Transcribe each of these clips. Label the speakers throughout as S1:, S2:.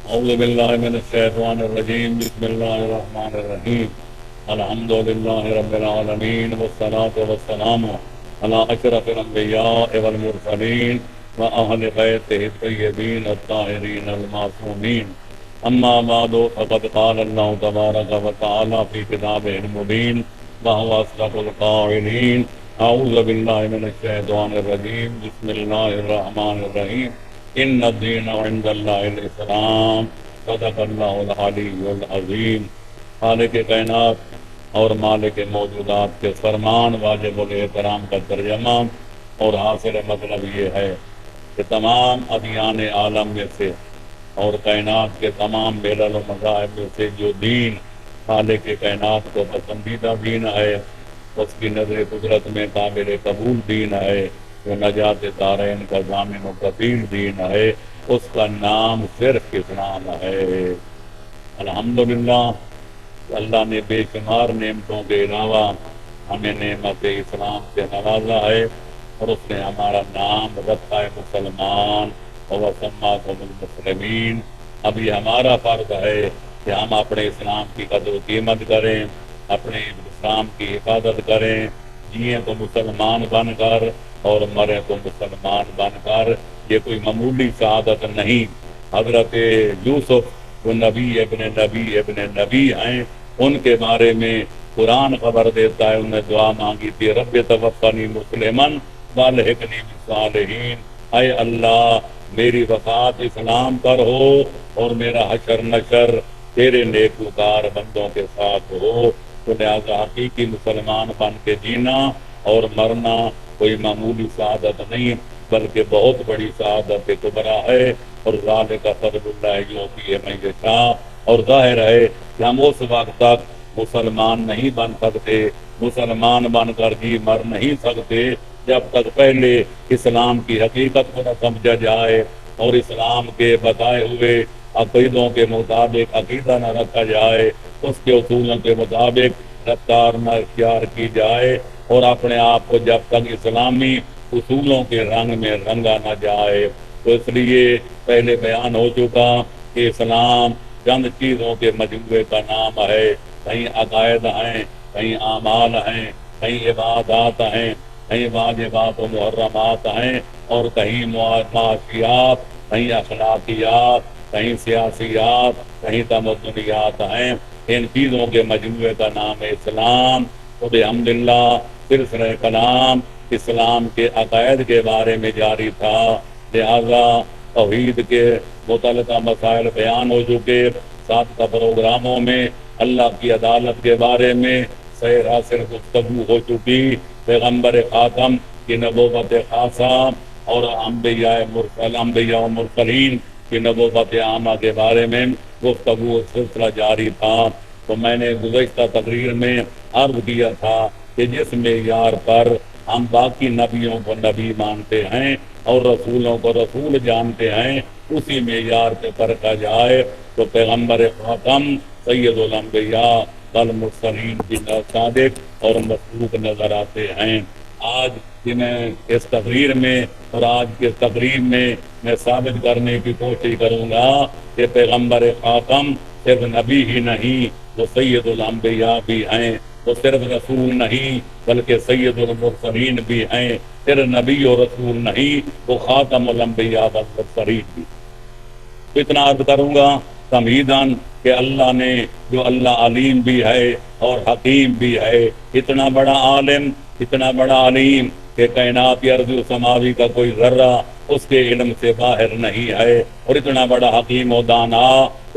S1: اعوذ باللہ من الشیطان الرجیم بسم اللہ الرحمن الرحیم الحمد للہ رب العالمین والصلاة والسلام علی اشرف الانبیاء والمرسلین وأہل بیتہ الطیبین الطاہرین المعصومین اما بعد فقد قال اللہ تبارک وتعالی فی کتابہ المبین وهو اصدق القائلین اعوذ باللہ من الشیطان الرجیم بسم اللہ الرحمن الرحیم ان الدین عند اللہ الاسلام صدق اللہ العلی العظیم۔ خالق کائنات اور مالک موجودات کے فرمان واجب الاحترام کا ترجمہ اور حاصل مطلب یہ ہے کہ تمام ادیان عالم میں سے اور کائنات کے تمام ملل و مذاہب میں سے جو دین خالق کائنات کو پسندیدہ دین ہے، اس کی نظر قدرت میں قابل قبول دین ہے، جو نجات دارین کا ضامن و کفیل دین ہے، اس کا نام صرف اسلام ہے۔ الحمدللہ اللہ نے بے شمار نعمتوں کے علاوہ ہمیں نعمت اسلام سے نوازا ہے اور اس نے ہمارا نام رکھا ہے مسلمان وَسَمَّاكُمُ الْمُسْلِمِينَ۔ اب یہ ہمارا فرض ہے کہ ہم اپنے اسلام کی قدر و قیمت کریں، اپنے اسلام کی حفاظت کریں، جئیں تو مسلمان بن کر اور مرے تو مسلمان بن کر۔ یہ کوئی معمولی سعادت نہیں۔ حضرت یوسف وہ نبی ابن نبی ہیں، ان کے بارے میں قرآن خبر دیتا ہے، انہوں نے دعا مانگی تھی رب توفنی مسلمن والحقنی بالصالحین، اے اللہ میری وفات اسلام پر ہو اور میرا حشر نشر تیرے نیکوکار بندوں کے ساتھ ہو۔ تو لہذا حقیقی مسلمان بن کے جینا اور مرنا کوئی معمولی سعادت نہیں بلکہ بہت بڑی سعادت کبریٰ ہے، اور ذالک فضل اللہ یؤتیہ من یشاء۔ اور ظاہر ہے کہ ہم اس وقت تک مسلمان نہیں بن سکتے، مسلمان بن کر جی مر نہیں سکتے جب تک پہلے اسلام کی حقیقت کو نہ سمجھا جائے اور اسلام کے بتائے ہوئے عقیدوں کے مطابق عقیدہ نہ رکھا جائے، اس کے اصولوں کے مطابق رفتار نہ اختیار کی جائے، اور اپنے آپ کو جب تک اسلامی اصولوں کے رنگ میں رنگا نہ جائے۔ تو اس لیے پہلے بیان ہو چکا کہ اسلام چند چیزوں کے مجموعے کا نام ہے، کہیں عقائد ہیں، کہیں اعمال ہیں، کہیں عبادات ہیں، کہیں واجبات و محرمات ہیں، اور کہیں معاشیات، کہیں اخلاقیات، کہیں سیاسیات، کہیں تمدنیات ہیں۔ ان چیزوں کے مجموعے کا نام ہے اسلام۔ تو بحمدللہ سلسلہ کلام اسلام کے عقائد کے بارے میں جاری تھا، لہذا توحید کے متعلقہ مسائل بیان ہو چکے۔ سابقہ پروگراموں میں اللہ کی عدالت کے بارے میں سیر گفتگو ہو چکی، پیغمبر خاتم کی نبوت خاصہ اور انبیاء و مرسلین کی نبوت عامہ کے بارے میں گفتگو سلسلہ جاری تھا۔ تو میں نے گزشتہ تقریر میں عرض کیا تھا کہ جس معیار پر ہم باقی نبیوں کو نبی مانتے ہیں اور رسولوں کو رسول جانتے ہیں، اسی معیار پہ پرکھا جائے تو پیغمبر خاتم سید الانبیاء والمرسلین کی صادق اور مصدوق نظر آتے ہیں۔ آج کی میں اس تقریر میں اور آج کی تقریب میں میں ثابت کرنے کی کوشش کروں گا کہ پیغمبر خاتم صرف نبی ہی نہیں، وہ سید الانبیاء بھی ہیں، وہ صرف رسول نہیں بلکہ سید المرسلین بھی ہیں، صرف نبی اور رسول نہیں، وہ خاتم الانبیاء والمرسلین بھی۔ تو اتنا عرض کروں گا تمہیداً کہ اللہ نے جو اللہ علیم بھی ہے اور حکیم بھی ہے، اتنا بڑا عالم، اتنا بڑا علیم کہ کائنات ارض و سماوی کا کوئی ذرہ اس کے علم سے باہر نہیں ہے، اور اتنا بڑا حکیم و دانا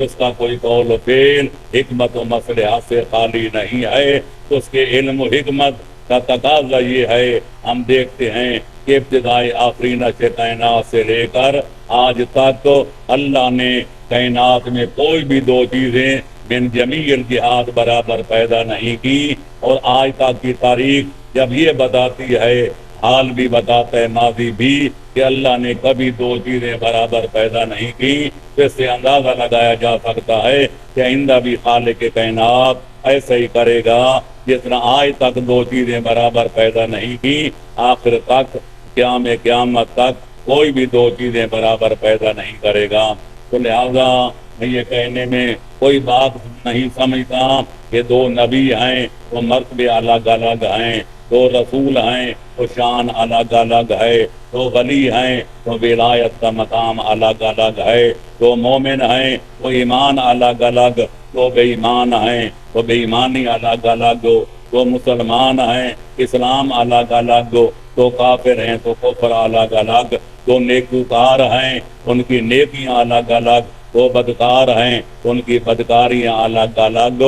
S1: اس کا کوئی قول و فعل حکمت و مصلحت سے خالی نہیں ہے۔ تو اس کے علم و حکمت کا تقاضا یہ ہے، ہم دیکھتے ہیں کہ ابتدائی آفرینش کائنات سے لے کر آج تک اللہ نے کائنات میں کوئی بھی دو چیزیں من جمیع الجہات برابر پیدا نہیں کی، اور آج تک کی تاریخ جب یہ بتاتی ہے، حال بھی بتاتا ہے ماضی بھی، کہ اللہ نے کبھی دو چیزیں برابر پیدا نہیں کی، تو اس سے اندازہ لگایا جا سکتا ہے کہ آئندہ بھی خالق کائنات ایسا ہی کرے گا، جس طرح آج تک دو چیزیں برابر پیدا نہیں کی، آخر تک قیامت تک کوئی بھی دو چیزیں برابر پیدا نہیں کرے گا۔ تو لہذا میں یہ کہنے میں کوئی بات نہیں سمجھتا کہ دو نبی ہیں وہ مرتبے الگ الگ ہیں، دو رسول ہیں تو شان الگ الگ ہے، دو ولی ہیں تو ولایت کا مقام الگ الگ ہے، دو مومن ہیں تو ایمان الگ الگ، دو بے ایمان ہیں تو بے ایمانی الگ الگ، دو مسلمان ہیں اسلام الگ الگ، دو کافر ہیں تو کفر الگ الگ، دو نیکوکار ہیں ان کی نیکیاں الگ الگ، دو بدکار ہیں ان کی بدکاریاں الگ الگ،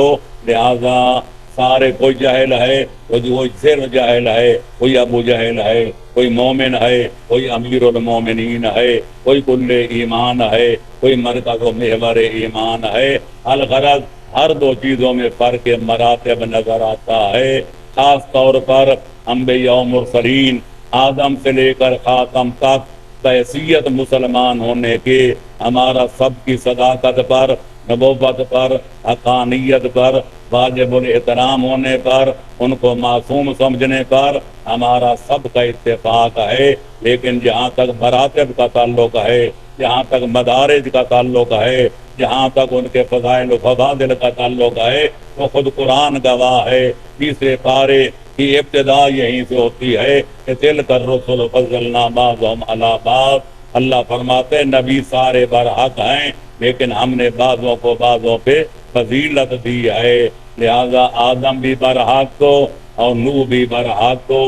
S1: لہذا سارے کوئی جاہل ہے، کوئی زر جاہل ہے، کوئی ابو جہل ہے، کوئی مومن ہے، کوئی امیر المومنین ہے، کوئی کل ایمان ہے، کوئی مرکز و محور ایمان ہے، الغرض ہر دو چیزوں میں فرق مراتب نظر آتا ہے۔ خاص طور پر انبیاء و مرسلین آدم سے لے کر خاتم تک بحیثیت مسلمان ہونے کے ہمارا سب کی صداقت پر، نبوت پر، حقانیت پر، واجب الاحترام ہونے پر، ان کو معصوم سمجھنے پر ہمارا سب کا اتفاق ہے، لیکن جہاں تک مراتب کا تعلق ہے، جہاں تک مدارج کا تعلق ہے، جہاں تک ان کے فضائل و فضائل کا تعلق ہے، وہ خود قرآن گواہ ہے۔ تیسرے پارے کی ابتدا یہیں سے ہوتی ہے کہ تلک الرسل فضلنا بعضهم علی بعض۔ اللہ فرماتے نبی سارے برحق ہیں لیکن ہم نے بعضوں کو بعضوں پہ فضیلت دی ہے، لہذا آدم بھی برحق کو اور نوح بھی برحق کو،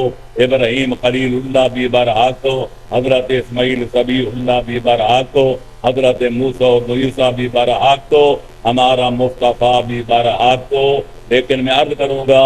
S1: ابراہیم خلیل اللہ بھی برحق کو، حضرت اسماعیل صبیح اللہ بھی برحق کو، حضرت موسیٰ و عیسیٰ بھی برحق کو، ہمارا مصطفیٰ بھی برحق کو۔ لیکن میں عرض کروں گا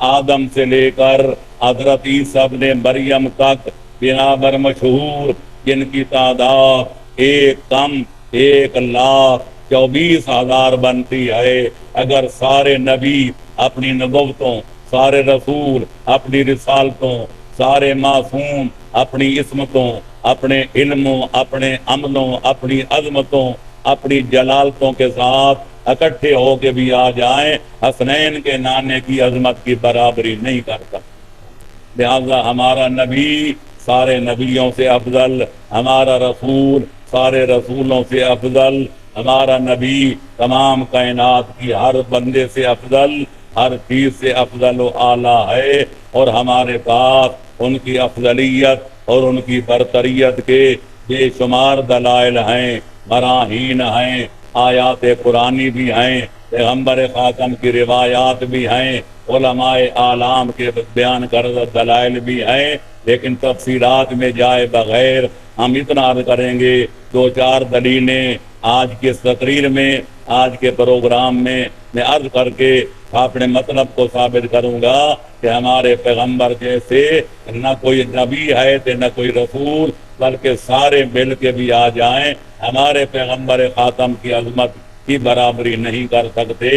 S1: آدم سے لے کر حضرت عیسیٰ ابن مریم تک بنابر مشہور جن کی تعداد ایک کم 1,24,000 بنتی ہے، اگر سارے نبی اپنی نبوتوں، سارے رسول اپنی رسالتوں، سارے معصوم اپنی عصمتوں، اپنے علموں، اپنے عملوں، اپنی عظمتوں، اپنی جلالتوں کے ساتھ اکٹھے ہو کے بھی آ جائیں، حسنین کے نانے کی عظمت کی برابری نہیں کر سکتے۔ لہذا ہمارا نبی سارے نبیوں سے افضل، ہمارا رسول سارے رسولوں سے افضل، ہمارا نبی تمام کائنات کی ہر بندے سے افضل، ہر چیز سے افضل و اعلیٰ ہے، اور ہمارے پاس ان کی افضلیت اور ان کی برتریت کے بے شمار دلائل ہیں، براہین ہیں، آیات قرآنی بھی ہیں، پیغمبر خاتم کی روایات بھی ہیں، علماء اعلام کے بیان کردہ دلائل بھی ہیں، لیکن تفصیلات میں جائے بغیر ہم اتنا عرض کریں گے، دو چار دلیلیں آج کی اس تقریر میں، آج کے پروگرام میں عرض کر کے اپنے مطلب کو ثابت کروں گا کہ ہمارے پیغمبر جیسے نہ کوئی نبی ہے نہ کوئی رسول، بلکہ سارے مل کے بھی آ جائیں ہمارے پیغمبر خاتم کی عظمت کی برابری نہیں کر سکتے۔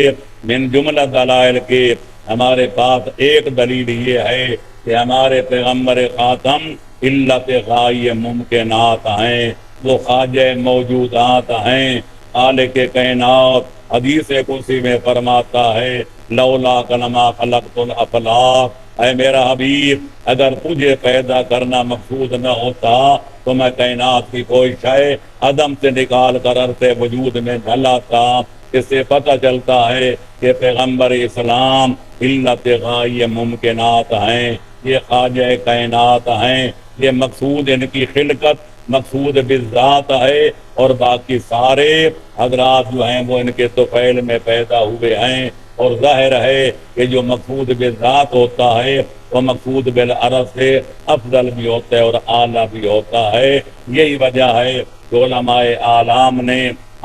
S1: من جملہ دلائل کے ہمارے پاس ایک دلیل یہ ہے کہ ہمارے پیغمبر خاتم علت غائی ممکنات ہیں، وہ خواجہ موجودات ہیں، خالق کائنات حدیث قدسی میں فرماتا ہے لولا کلمہ خلقت الافلاق، اے میرا حبیب اگر تجھے پیدا کرنا مقصود نہ ہوتا تو میں کائنات کی کوئی شے عدم سے نکال کر عرص وجود میں نہ لاتا۔ اس سے پتہ چلتا ہے کہ پیغمبر اسلام علت غائی ممکنات ہیں، یہ خواجہ کائنات ہیں، یہ مقصود ان کی خلقت مقصود بالذات ہے، اور باقی سارے حضرات جو ہیں وہ ان کے طفیل میں پیدا ہوئے ہیں، اور ظاہر ہے کہ جو مقصود بالذات ہوتا ہے وہ مقصود بالعرض سے افضل بھی ہوتا ہے اور اعلیٰ بھی ہوتا ہے۔ یہی وجہ ہے کہ علماء اعلام نے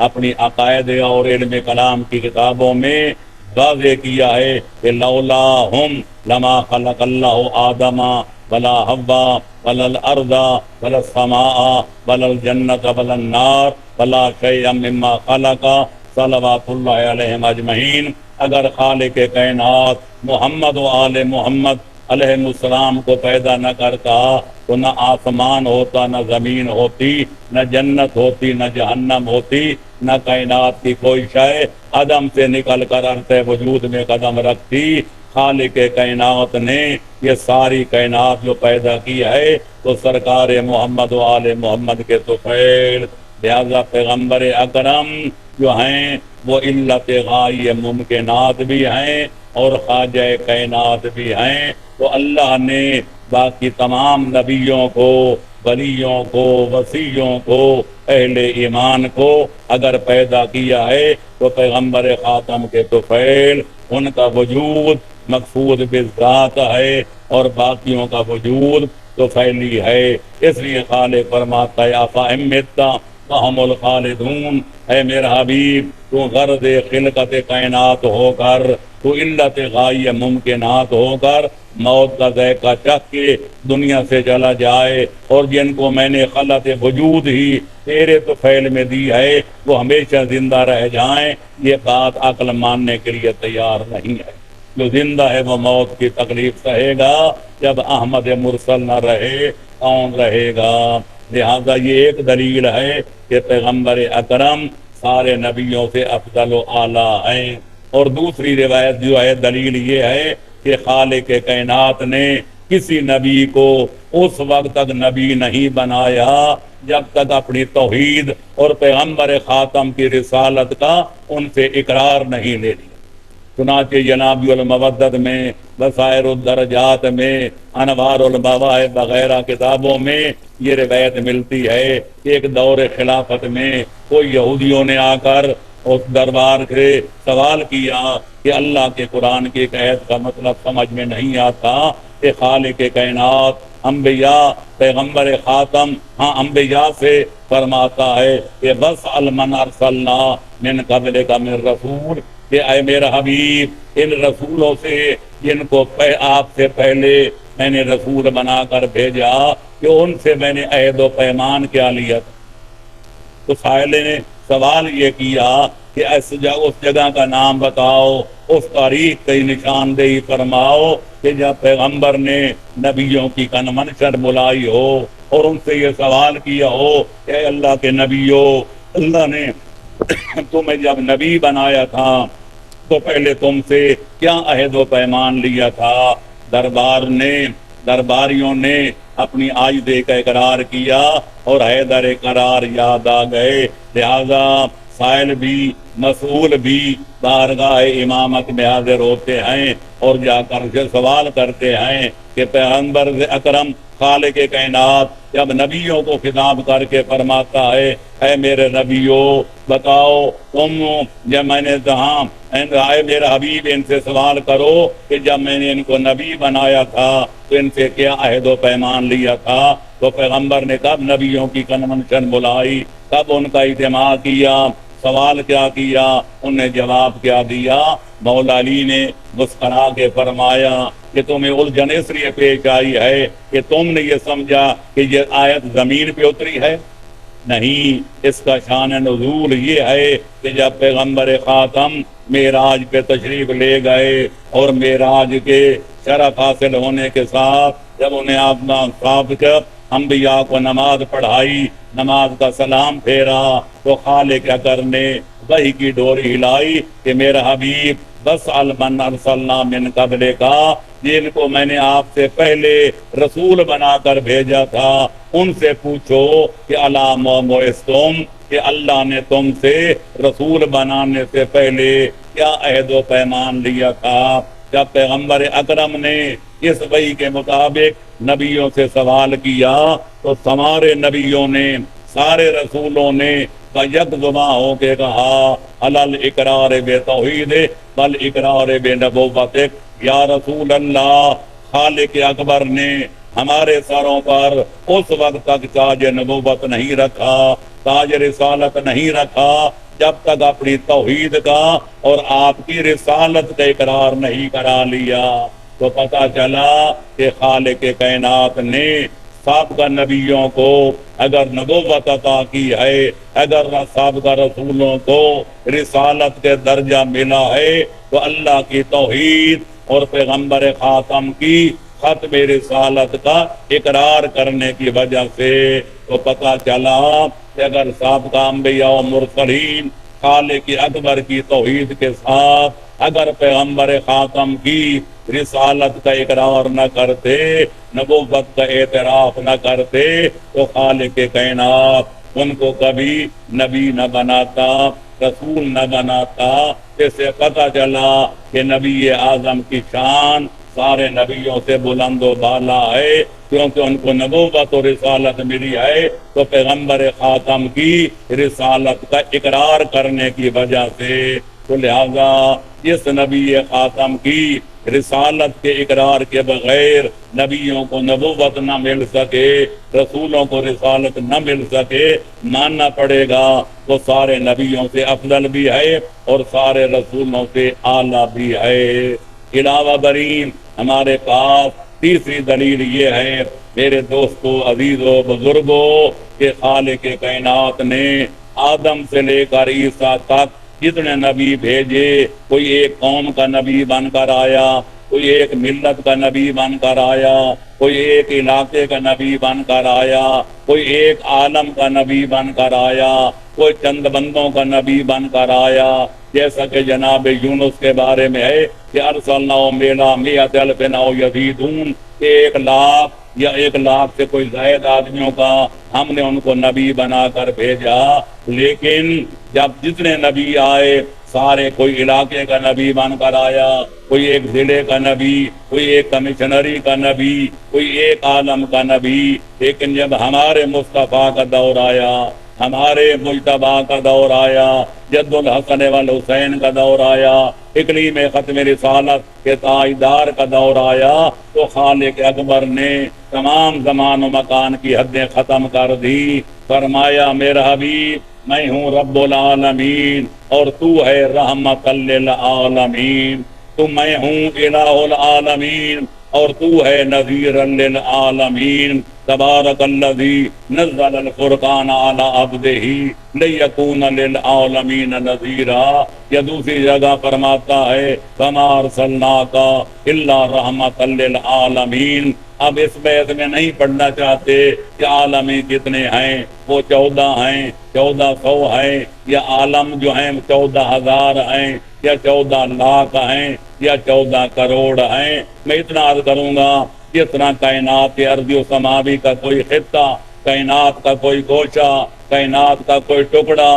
S1: اپنی عقائد اور علم کلام کی کتابوں میں واضح کیا ہے کہ لولا ہم لما خلق اللہ آدم ولا حوا ولا الارض ولا السماء ولا الجنت ولا النار ولا شیئا مما خلق صلوات اللہ علیہم اجمعین۔ اگر خالق کائنات محمد و آل محمد علیہ السلام کو پیدا نہ کرتا تو نہ آسمان ہوتا، نہ زمین ہوتی، نہ جنت ہوتی، نہ جہنم ہوتی، نہ کائنات کی کوئی شے عدم سے نکل کر عرص وجود میں قدم رکھتی۔ خالق کائنات نے یہ ساری کائنات جو پیدا کی ہے تو سرکار محمد و آل محمد کے طفیل، لہذا پیغمبر اکرم جو ہیں وہ علت غائی ممکنات بھی ہیں اور خواجہ کائنات بھی ہیں۔ تو اللہ نے باقی تمام نبیوں کو، ولیوں کو، وصیوں کو، اہل ایمان کو اگر پیدا کیا ہے تو پیغمبر خاتم کے طفیل ان کا وجود مقصود بالذات ہے اور باقیوں کا وجود تو پھیلی ہے۔ اس لیے خالق فرماتا ہے افامتا فہم الخالدون، اے میرا حبیب تو غرض خلقت کائنات ہو کر، تو علت غائی ممکنات ہو کر موت کا ذائقہ چکھ کے دنیا سے چلا جائے، اور جن کو میں نے خلت وجود ہی تیرے تو فعل میں دی ہے وہ ہمیشہ زندہ رہ جائیں، یہ بات عقل ماننے کے لیے تیار نہیں ہے۔ جو زندہ ہے وہ موت کی تکلیف سہے گا، جب احمد مرسل نہ رہے کون رہے گا؟ لہذا یہ ایک دلیل ہے کہ پیغمبر اکرم سارے نبیوں سے افضل و اعلیٰ ہیں، اور دوسری روایت جو ہے دلیل یہ ہے کہ خالق کائنات نے کسی نبی کو اس وقت تک نبی نہیں بنایا جب تک اپنی توحید اور پیغمبر خاتم کی رسالت کا ان سے اقرار نہیں لے لیا۔ چنانچہ جناب المودت میں، بصائر الدرجات میں، انوار المواہب وغیرہ کتابوں میں یہ روایت ملتی ہے کہ ایک دور خلافت میں کوئی یہودیوں نے آ کر اس دربار سے سوال کیا کہ اللہ کے قرآن کی ایک آیت کا مطلب سمجھ میں نہیں آتا کہ خالق کائنات انبیاء پیغمبر خاتم انبیاء سے فرماتا ہے کہ بس المن ارسلنا من قبلک من رسول، کہ اے میرا حبیب ان رسولوں سے جن کو آپ سے پہلے میں نے رسول بنا کر بھیجا کہ ان سے میں نے عہد و پیمان کیا لیا تھا۔ تو سائل نے سوال یہ کیا کہ اس جگہ کا نام بتاؤ، اس تاریخ کی نشاندہی فرماؤ کہ جب پیغمبر نے نبیوں کی کنونشن بلائی ہو اور ان سے یہ سوال کیا ہو کہ اے اللہ کے نبیوں، اللہ نے تمہیں جب نبی بنایا تھا تو پہلے تم سے کیا عہد و پیمان لیا تھا؟ درباریوں نے اپنی عاجزی کا اقرار کیا اور حیدر قرار یاد آ گئے، لہذا سائل بھی مسئول بھی بارگاہ امامت میں حاضر ہوتے ہیں اور جا کر سے سوال کرتے ہیں کہ پیغمبر اکرم خالق کائنات جب نبیوں کو خطاب کر کے فرماتا ہے اے میرے نبیوں بتاؤ تم، جب میں نے کہا اے میرا حبیب ان سے سوال کرو کہ جب میں نے ان کو نبی بنایا تھا تو ان سے کیا عہد و پیمان لیا تھا؟ تو پیغمبر نے کب نبیوں کی کنونشن بلائی، کب ان کا اجتماع کیا، سوال کیا کیا، انہوں نے جواب کیا دیا؟ مولا علی نے مسکرا کے فرمایا کہ تمہیں الجھن اس لیے پیش آئی ہے کہ تم نے یہ سمجھا کہ یہ آیت زمین پہ اتری ہے، نہیں، اس کا شان نزول یہ ہے کہ جب پیغمبر خاتم معراج پہ تشریف لے گئے اور معراج کے شرف حاصل ہونے کے ساتھ جب انہیں اپنا سابق انبیاء کو نماز پڑھائی، نماز کا سلام پھیرا تو خالق اکر نے وحی کی ڈوری ہلائی کہ میرا حبیب بس المن ارسلنا من قبلک، جن کو میں نے آپ سے پہلے رسول بنا کر بھیجا تھا ان سے پوچھو کہ علام بعثتم، کہ اللہ نے تم سے رسول بنانے سے پہلے کیا عہد و پیمان لیا تھا؟ جب پیغمبر اکرم نے اس وحی کے مطابق نبیوں سے سوال کیا تو ہمارے نبیوں نے، سارے رسولوں نے یک زباں ہو کے کہا الل اقرار بے توحید بل اقرار بے نبوتک، یا رسول اللہ خالق اکبر نے ہمارے سروں پر اس وقت تک تاج نبوت نہیں رکھا، تاج رسالت نہیں رکھا جب تک اپنی توحید کا اور آپ کی رسالت کا اقرار نہیں کرا لیا۔ تو پتہ چلا کہ خالق کائنات نے سابقہ نبیوں کو اگر نبوت عطا کی ہے، اگر سابقہ رسولوں کو رسالت کے درجہ ملا ہے تو اللہ کی توحید اور پیغمبر خاتم کی ختم رسالت کا اقرار کرنے کی وجہ سے۔ تو پتہ چلا کہ اگر سابقہ انبیاء و مرسلین خالق اکبر کی توحید کے ساتھ اگر پیغمبر خاتم کی رسالت کا اقرار نہ کرتے، نبوت کا اعتراف نہ کرتے تو خالق کائنات ان کو کبھی نبی نہ بناتا۔ رسول نہ بناتا۔ اس سے پتہ چلا کہ نبی اعظم کی شان سارے نبیوں سے بلند و بالا ہے، کیونکہ ان کو نبوت و رسالت ملی ہے تو پیغمبر خاتم کی رسالت کا اقرار کرنے کی وجہ سے۔ تو لہذا اس نبی خاتم کی رسالت کے اقرار کے بغیر نبیوں کو نبوت نہ مل سکے، رسولوں کو رسالت نہ مل سکے، ماننا پڑے گا وہ سارے نبیوں سے افضل بھی ہے اور سارے رسولوں سے اعلیٰ بھی ہے۔ علاوہ برین ہمارے پاس تیسری دلیل یہ ہے میرے دوستو، عزیزو، بزرگو، کہ خالق کائنات نے آدم سے لے کر عیسیٰ تک جتنے نبی بھیجے، کوئی ایک قوم کا نبی بن کر آیا، کوئی ایک ملت کا نبی بن کر آیا، کوئی ایک علاقے کا نبی بن کر آیا، کوئی ایک عالم کا نبی بن کر آیا، کوئی چند بندوں کا نبی بن کر آیا۔ جیسا کہ جناب یونس کے بارے میں ہے کہ ارسلنا میلا میت الفن او یزیدون، 1,00,000 یا 1,00,000 سے کوئی زائد آدمیوں کا ہم نے ان کو نبی بنا کر بھیجا۔ لیکن جب جتنے نبی آئے سارے کوئی علاقے کا نبی بن کر آیا، کوئی ایک ضلع کا نبی، کوئی ایک کمشنری کا نبی، کوئی ایک عالم کا نبی۔ لیکن جب ہمارے مصطفیٰ کا دور آیا، ہمارے مجتبیٰ کا دور آیا، جد الحسن والحسین کا دور آیا، اقلیم ختم رسالت کے تاجدار کا دور آیا، تو خالق اکبر نے تمام زمان و مکان کی حدیں ختم کر دی۔ فرمایا میرا حبیب میں ہوں رب العالمین اور تو ہے رحمت للعالمین، تو میں ہوں الہ العالمین اور تو ہے نذیر للعالمین۔ تبارک الذی نزل الفرقان علی عبدہ لیکون للعالمین نذیرا۔ یا دوسری جگہ فرماتا ہے کما ارسلناک الا رحمت للعالمین۔ اب اس بیت میں نہیں پڑھنا چاہتے کہ عالمی کتنے ہیں، وہ 14 ہیں، 1400 ہیں، یا عالم جو ہیں 14,000 ہیں، یا 14 لاکھ ہیں، یا 14 کروڑ ہیں۔ میں اتنا عرض کروں گا جس طرح کائنات کے ارض و سماوی کا کوئی خطہ، کائنات کا کوئی گوشہ، کائنات کا کوئی ٹکڑا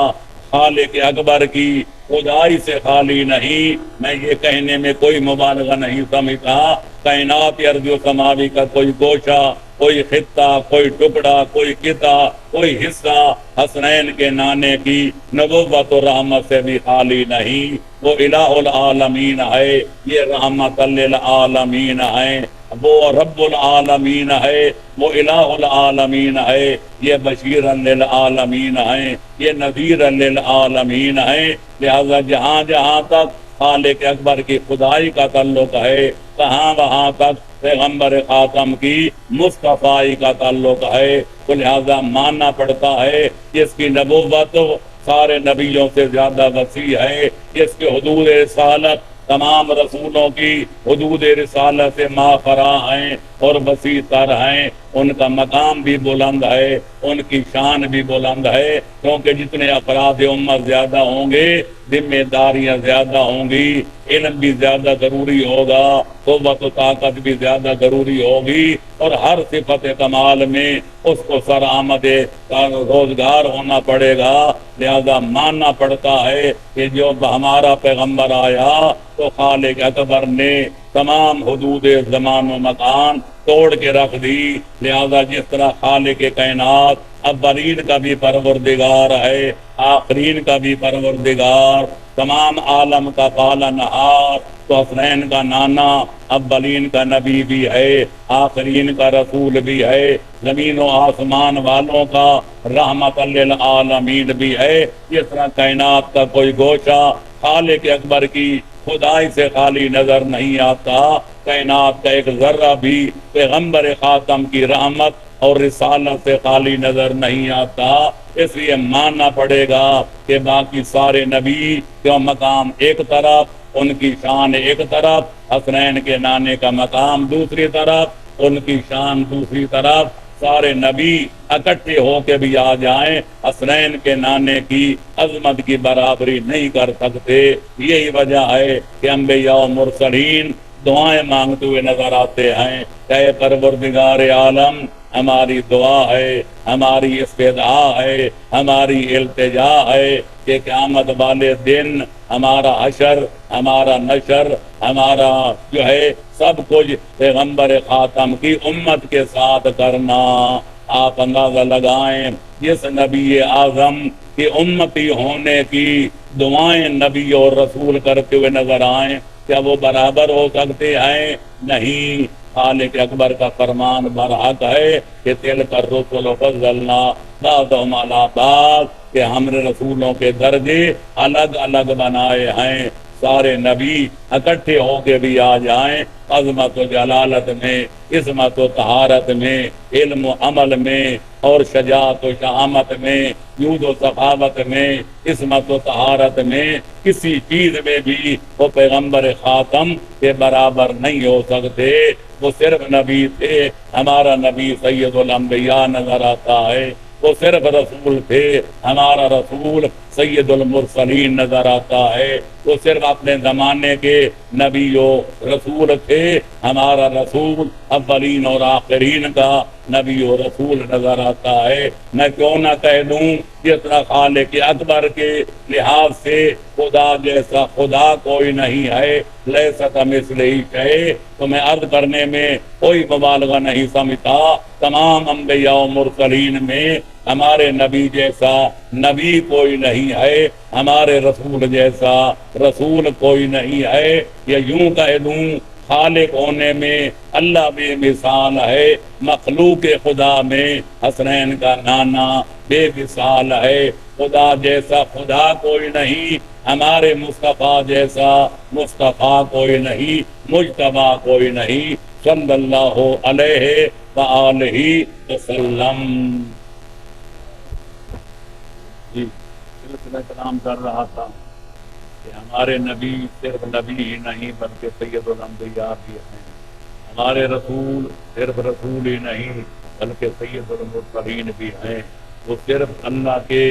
S1: خالق اکبر کی خدائی سے خالی نہیں، میں یہ کہنے میں کوئی مبالغہ نہیں سمجھتا۔ کائنات ارض و سماوی کا کوئی گوشہ، کوئی خطہ، کوئی ٹکڑا، کوئی قطع، کوئی حصہ حسنین کے نانے کی نبوت و رحمت سے بھی خالی نہیں۔ وہ الہ العالمین ہے، یہ رحمت للعالمین ہے، وہ رب العالمین ہے، وہ الہ العالمین ہے، یہ بشیر للعالمین ہے، یہ نذیر للعالمین ہے۔ لہذا جہاں جہاں تک خالق اکبر کی خدائی کا تعلق ہے، کہاں وہاں تک پیغمبر خاتم کی مصطفائی کا تعلق ہے۔ تو لہذا ماننا پڑتا ہے جس کی نبوت سارے نبیوں سے زیادہ وسیع ہے، جس کے حدود رسالت تمام رسولوں کی حدود رسالت سے مافراں ہیں اور وسیع تر ہیں، ان کا مقام بھی بلند ہے، ان کی شان بھی بلند ہے، کیونکہ جتنے افراد امت زیادہ ہوں گے ذمہ داریاں زیادہ ہوں گی، علم بھی زیادہ ضروری ہوگا، قوت و طاقت بھی زیادہ ضروری ہوگی، اور ہر صفت کمال میں اس کو سرآمد روزگار ہونا پڑے گا۔ لہذا ماننا پڑتا ہے کہ جو ہمارا پیغمبر آیا تو خالق اکبر نے تمام حدود زمان و مکان توڑ کے رکھ دی۔ لہذا جس طرح خالق کائنات اولین کا بھی پروردگار ہے، آخرین کا بھی پروردگار، تمام عالم کا پالنہار، تو حسنین کا نانا اولین کا نبی بھی ہے، آخرین کا رسول بھی ہے، زمین و آسمان والوں کا رحمت للعالمین بھی ہے۔ اس طرح کائنات کا کوئی گوشہ خالق اکبر کی خدائی سے خالی نظر نہیں آتا، کائنات کا ایک ذرہ بھی پیغمبر خاتم کی رحمت اور رسالت سے خالی نظر نہیں آتا۔ اس لیے ماننا پڑے گا کہ باقی سارے نبی کا مقام ایک طرف، ان کی شان ایک طرف، حسنین کے نانے کا مقام دوسری طرف، ان کی شان دوسری طرف، سارے نبی اکٹھے ہو کے بھی آ جائیں حسنین کے نانے کی عظمت کی برابری نہیں کر سکتے۔ یہی وجہ ہے کہ انبیاء و مرسلین دعائیں مانگتے ہوئے نظر آتے ہیں کہ اے پروردگار عالم، ہماری دعا ہے، ہماری استدعا ہے، ہماری التجا ہے کہ قیامت والے دن ہمارا حشر، ہمارا نشر، ہمارا جو ہے سب کچھ پیغمبر خاتم کی امت کے ساتھ کرنا۔ آپ اندازہ لگائیں جس نبی اعظم کی امتی ہونے کی دعائیں نبی اور رسول کرتے ہوئے نظر آئیں، کیا وہ برابر ہو سکتے ہیں؟ نہیں۔ خالق اکبر کا فرمان برحق ہے کہ تلک الرسل فضلنا بعضهم علی بعض، کہ ہم نے رسولوں کے درجے الگ الگ بنائے ہیں۔ سارے نبی اکٹھے ہو کے بھی آ جائیں، عظمت و جلالت میں، عصمت و طہارت میں، علم و عمل میں، اور شجاعت و شہامت میں، جود و سخاوت میں، عصمت و طہارت میں، کسی چیز میں بھی وہ پیغمبر خاتم کے برابر نہیں ہو سکتے۔ وہ صرف نبی تھے، ہمارا نبی سید الانبیاء نظر آتا ہے۔ وہ صرف رسول تھے، ہمارا رسول سید المرسلین نظر آتا ہے۔ وہ صرف اپنے زمانے کے نبی و رسول تھے، ہمارا رسول اولین اور آخرین کا نبی و رسول نظر آتا ہے۔ میں کیوں نہ کہہ دوں جس طرح خالق اکبر کے لحاظ سے خدا جیسا خدا کوئی نہیں ہے، لیس کمثلہ شیء، تو میں عرض کرنے میں کوئی مبالغہ نہیں سمجھتا۔ تمام انبیاء و مرسلین میں ہمارے نبی جیسا نبی کوئی نہیں ہے، ہمارے رسول جیسا رسول کوئی نہیں ہے۔ یا یوں کہہ دوں خالق ہونے میں اللہ بے مثال ہے، مخلوق خدا میں حسنین کا نانا بے مثال ہے۔ خدا جیسا خدا کوئی نہیں، ہمارے مصطفیٰ جیسا مصطفیٰ کوئی نہیں، مجتبیٰ کوئی نہیں، صلی اللہ علیہ وآلہ وسلم۔ جی سلسلہ کلام کر رہا تھا کہ ہمارے نبی صرف نبی ہی نہیں بلکہ سید الانبیاء بھی ہیں، ہمارے رسول صرف رسول ہی نہیں بلکہ سید المرسلین بھی ہیں۔ وہ صرف اللہ کے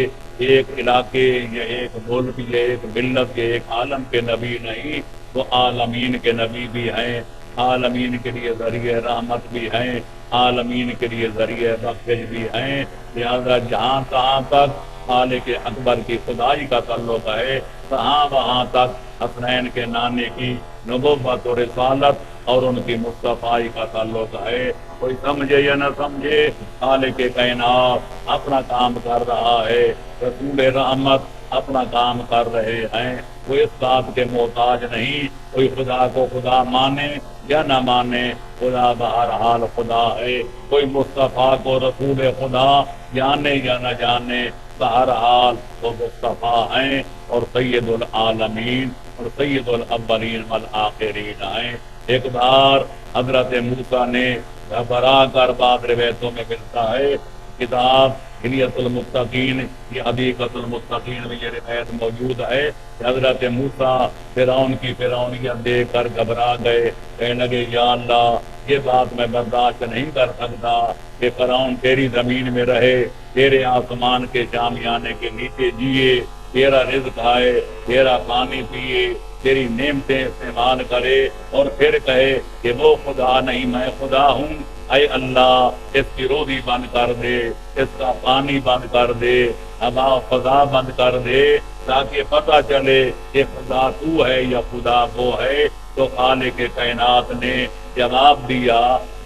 S1: ایک علاقے یا ایک ملک یا ایک ملت یا ایک عالم کے نبی نہیں، وہ عالمین کے نبی بھی ہیں، عالمین کے لیے ذریعہ رحمت بھی ہیں، عالمین کے لیے ذریعہ بخشش بھی ہیں۔ لہذا جہاں تہاں تک خالق اکبر کی خدائی کا تعلق ہے، کہاں وہاں تک حسنین کے نانے کی نبوت و رسالت اور ان کی مصطفیٰ کا تعلق ہے۔ کوئی سمجھے یا نہ سمجھے، خالق کائنات اپنا کام کر رہا ہے، رسول رحمت اپنا کام کر رہے ہیں۔ وہ اس بات کے محتاج نہیں کوئی خدا کو خدا مانے یا نہ مانے، خدا بہرحال خدا ہے۔ کوئی مصطفیٰ کو رسول خدا جانے یا نہ جانے، بہرحال وہ مصطفیٰ ہیں اور سید العالمین اور سید الاولین والآخرین ہیں۔ ایک بار حضرت موسیٰ نے گھبرا کر بعض روایتوں میں ملتا ہے، کتاب حلیت المتقین یہ حدیقۃ المتقین میں یہ روایت موجود ہے کہ حضرت موسیٰ فرعون کی فرعونیت دیکھ کر گھبرا گئے، کہنے لگے یا اللہ یہ بات میں برداشت نہیں کر سکتا کہ فرعون تیری زمین میں رہے، تیرے آسمان کے شامیانے کے نیچے جیے، تیرا رزق کھائے، تیرا پانی پیے، تیری نعمتیں استعمال کرے، اور پھر کہے کہ وہ خدا نہیں میں خدا ہوں۔ اے اللہ اس کی روزی بند کر دے، اس کا پانی بند کر دے، ہوا فضا بند کر دے، تاکہ پتہ چلے کہ خدا تو ہے یا خدا وہ ہے۔ تو خالق کائنات نے جواب دیا،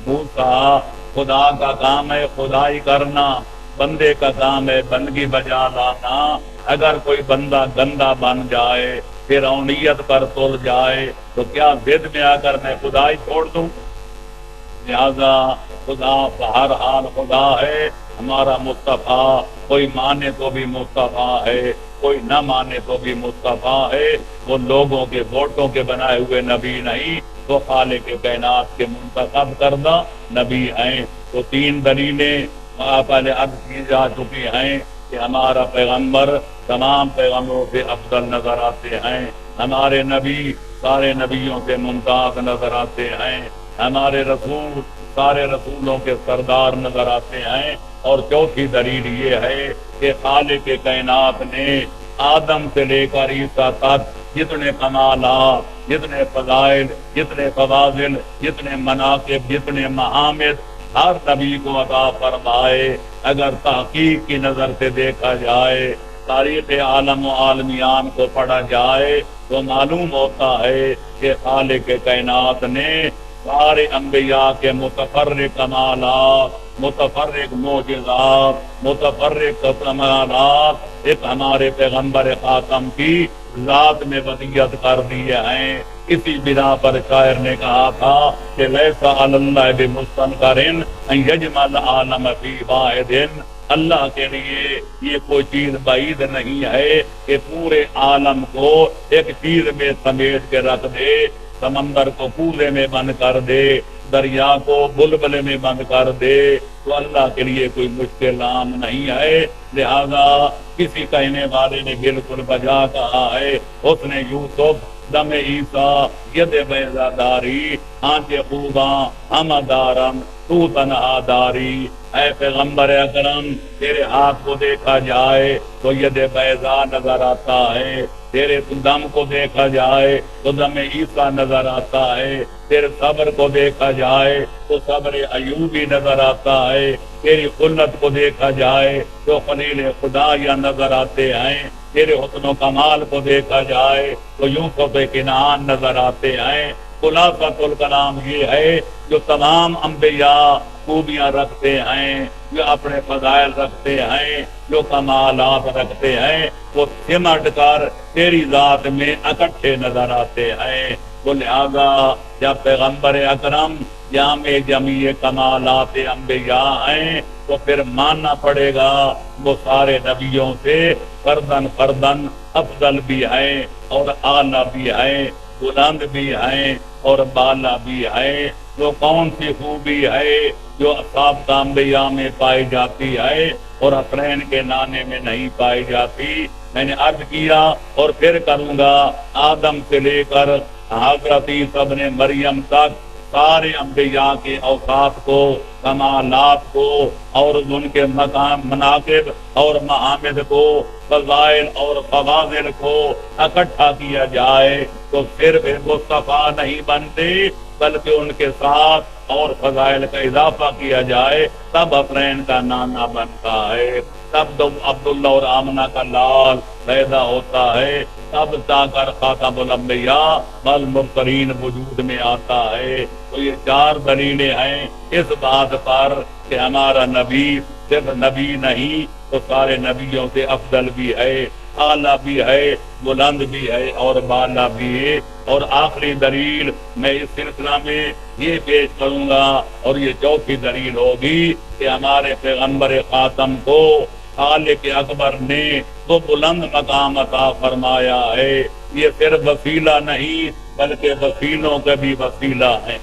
S1: موسیٰ خدا کا کام ہے خدائی کرنا، بندے کا کام ہے بندگی بجا لانا۔ اگر کوئی بندہ گندا بن جائے، فرعونیت پر تل جائے، تو کیا ضد میں آ کر میں خدائی چھوڑ دوں؟ لہذا خدا بہرحال خدا ہے، ہمارا مصطفیٰ کوئی مانے تو بھی مصطفیٰ ہے، کوئی نہ مانے تو بھی مصطفیٰ ہے۔ وہ لوگوں کے ووٹوں کے بنائے ہوئے نبی نہیں، وہ خالق کائنات کے منتخب کردہ نبی ہیں۔ تو تین دلیلیں پہلے عرض کی جا چکی ہیں کہ ہمارا پیغمبر تمام پیغمبروں سے افضل نظر آتے ہیں، ہمارے نبی سارے نبیوں سے ممتاز نظر آتے ہیں، ہمارے رسول سارے رسولوں کے سردار نظر آتے ہیں۔ اور چوتھی دلیل یہ ہے کہ خالق کائنات نے آدم سے لے کر عیسیٰ تک جتنے کمالات، جتنے فضائل، جتنے فواضل، جتنے مناقب، جتنے محامد ہر نبی کو عطا فرمائے۔ اگر تحقیق کی نظر سے دیکھا جائے، تاریخ عالم و عالمیان کو پڑھا جائے تو معلوم ہوتا ہے کہ خالق کائنات نے سارے انبیاء کے متفرق کمالات، متفرق معجزات، متفرق کمالات ایک ہمارے پیغمبر خاتم کی ذات میں وضعیت کر دیے ہیں۔ اسی بنا پر شاعر نے کہا تھا کہ لیسا علی اللہ بمستنکرن ان یجمع العالم فی واحد، اللہ کے لیے یہ کوئی چیز بعید نہیں ہے کہ پورے عالم کو ایک چیز میں سمیٹ کے رکھ دے، سمندر کو کوزے میں بند کر دے، دریا کو بلبلے میں بند کر دے، تو اللہ کے لیے کوئی مشکل عام نہیں ہے۔ لہذا کسی کہنے والے نے بالکل بجا کہا ہے، اس نے یوسف دم عیسیٰ ید بیضا داری آنچ خوباں ہم دارم تو تنہا داری۔ اے پیغمبر اکرم، تیرے ہاتھ کو دیکھا جائے تو ید بیضا نظر آتا ہے، تیرے دم کو دیکھا جائے تو دم عیسیٰ نظر آتا ہے، تیرے صبر کو دیکھا جائے تو صبر ایوبی نظر آتا ہے، تیری خلت کو دیکھا جائے تو خلیل خدا یا نظر آتے ہیں، تیرے حسن و کمال کو دیکھا جائے تو یوسف کنعان نظر آتے ہیں۔ خلاصۃ الکلام یہ ہے، جو تمام انبیاء خوبیاں رکھتے ہیں، جو اپنے فضائل رکھتے ہیں، جو کمالات رکھتے ہیں، وہ سمٹ کر تیری ذات میں اکٹھے نظر آتے ہیں۔ تو لہذا جب پیغمبر اکرم جامع جمیع کمالات انبیاء ہیں تو پھر ماننا پڑے گا وہ سارے نبیوں سے فردن فردن افضل بھی ہیں اور اعلیٰ بھی ہیں، بلند بھی ہیں اور بالا بھی ہیں۔ وہ کون سی خوبی ہے جو سابقہ انبیاء میں پائی جاتی ہے اور حسنین کے نانے میں نہیں پائی جاتی؟ میں نے عرض کیا اور پھر کروں گا، آدم سے لے کر حضرت عیسیٰ ابن مریم تک سارے انبیاء کے اوصاف کو، کمالات کو اور ان کے مقام، مناقب اور محامد کو، فضائل اور فواضل کو اکٹھا کیا جائے تو صرف مصطفیٰ نہیں بنتے، بلکہ ان کے ساتھ اور فضائل کا اضافہ کیا جائے تب حسنین کا نانا بنتا ہے، تب عبداللہ اور آمنہ کا لال پیدا ہوتا ہے، تب جا کر خاتم الانبیاء والمرسلین وجود میں آتا ہے۔ تو یہ چار دلیلیں ہیں اس بات پر کہ ہمارا نبی صرف نبی نہیں تو سارے نبیوں سے افضل بھی ہے، اعلیٰ بھی ہے، بلند بھی ہے اور بالا بھی ہے۔ اور آخری دلیل میں اس سلسلہ میں یہ پیش کروں گا اور یہ چوتھی دلیل ہوگی کہ ہمارے پیغمبر خاتم کو خالق اکبر نے وہ بلند مقام عطا فرمایا ہے۔ یہ صرف وسیلہ نہیں بلکہ وسیلوں کے بھی وسیلہ ہیں۔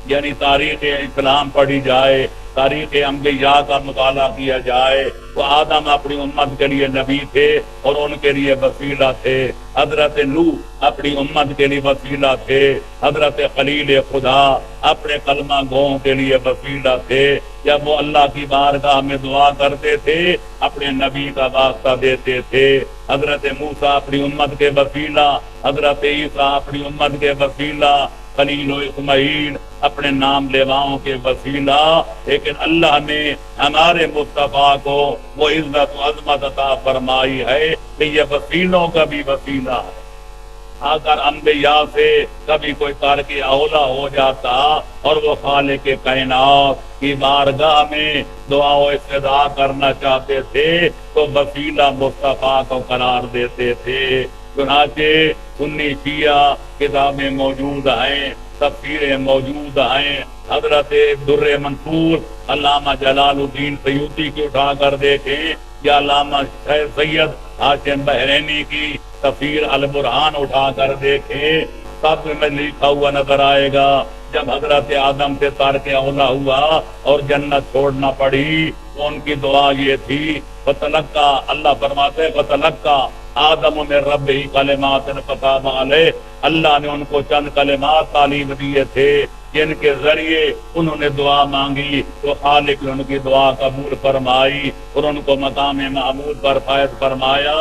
S1: یعنی تاریخ اسلام پڑھی جائے، تاریخ انبیاء کا مطالعہ کیا جائے تو آدم اپنی امت کے لیے نبی تھے اور ان کے لیے وسیلہ تھے، حضرت نوح اپنی امت کے لیے وسیلہ تھے، حضرت خلیل خدا اپنے کلمہ گوؤں کے لیے وسیلہ تھے، جب وہ اللہ کی بارگاہ میں دعا کرتے تھے اپنے نبی کا واسطہ دیتے تھے، حضرت موسیٰ اپنی امت کے وسیلہ، حضرت عیسیٰ اپنی امت کے وسیلہ، خلیل و اسماعیل اپنے نام لیواؤں کے وسیلہ، لیکن اللہ نے ہمارے مصطفیٰ کو وہ عزت و عظمت عطا فرمائی ہے کہ یہ وسیلوں کا بھی وسیلہ ہے۔ اگر انبیاء سے کبھی کوئی ترک اولا ہو جاتا اور وہ خالق کائنات کی بارگاہ میں دعا و استدعا کرنا چاہتے تھے تو وسیلہ مصطفیٰ کو قرار دیتے تھے۔ چنانچہ سنی شیعہ کتابیں موجود ہیں، تفسیریں موجود ہیں، حضرت در منصور علامہ جلال الدین سیوطی کی اٹھا کر دیکھیں یا علامہ سید ہاشم بحرینی کی تفسیر البرہان اٹھا کر دیکھیں، سب میں لکھا ہوا نظر آئے گا جب حضرت آدم سے ترک اولا ہوا اور جنت چھوڑنا پڑی تو ان کی دعا یہ تھی، فتلقا، اللہ فرماتے ہیں فتلقا آدم من ربہ کلمات فتاب علیہ، اللہ نے ان کو چند کلمات تعلیم دیے تھے، جن کے ذریعے انہوں نے دعا مانگی تو خالق نے ان کی دعا قبول فرمائی اور ان کو مقام محمود پر فائز فرمایا۔